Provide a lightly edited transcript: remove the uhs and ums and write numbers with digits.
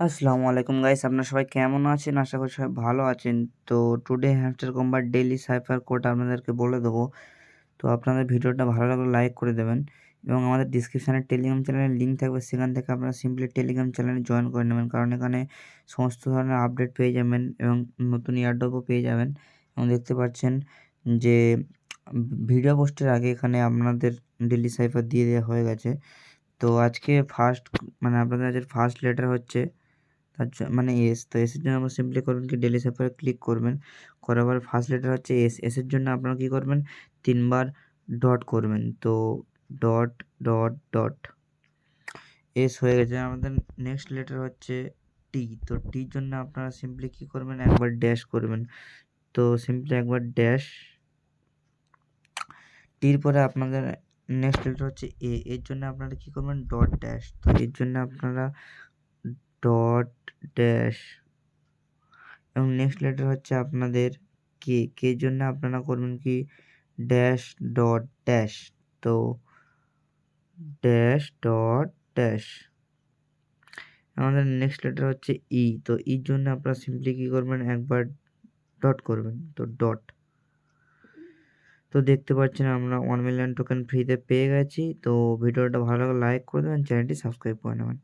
আসসালামু আলাইকুম গাইস, আপনারা সবাই কেমন আছেন? আশা করি সবাই ভালো আছেন। তো today hamster কম্বার daily cipher code আপনাদেরকে বলে দেবো। তো আপনাদের ভিডিওটা ভালো লাগলে লাইক করে দেবেন এবং আমাদের ডিসক্রিপশানে টেলিগ্রাম চ্যানেলের লিঙ্ক থাকবে, সেখান থেকে আপনারা সিম্পলি টেলিগ্রাম চ্যানেলে জয়েন করে নেবেন, কারণ এখানে সমস্ত ধরনের আপডেট পেয়ে যাবেন এবং নতুন এয়ারড্রপও পেয়ে যাবেন। এবং দেখতে পাচ্ছেন যে ভিডিও পোস্টের আগে এখানে আপনাদের ডেইলি সাইফার দিয়ে দেওয়া হয়ে গেছে। তো আজকে আপনাদের আজকের ফার্স্ট লেটার হচ্ছে মানে এস। তো এসের জন্য আমরা সিম্পলি করবেন কি, ডেইলি সাইফারে ক্লিক করবেন। করার পর ফার্স্ট লেটার হচ্ছে এস। এসের জন্য আপনারা কী করবেন, 3 বার ডট করবেন। তো ডট ডট ডট এস হয়ে গেছে। আমাদের নেক্সট লেটার হচ্ছে টি। তো টির জন্য আপনারা সিম্পলি কী করবেন, একবার ড্যাশ করবেন। তো সিম্পলি একবার ড্যাশ। টির পরে আপনাদের নেক্সট লেটার হচ্ছে এ। এর জন্য আপনারা কী করবেন, ডট ড্যাশ। তো এর জন্য আপনারা ডট ড্যাশ। এবং নেক্সট লেটার হচ্ছে আপনাদের কে। কের জন্য আপনারা করবেন কি, ড্যাশ ডট ড্যাশ। তো ড্যাশ ডট ড্যাশ। আমাদের নেক্সট লেটার হচ্ছে ই। তো ইর জন্য আপনারা সিম্পলি কী করবেন, একবার ডট করবেন। তো ডট। তো দেখতে পাচ্ছেন আমরা 1 মিলিয়ন টোকেন ফ্রিতে পেয়ে গেছি। তো ভিডিওটা ভালো লাগলে লাইক করে দেবেন, চ্যানেলটি সাবস্ক্রাইব করে নেবেন।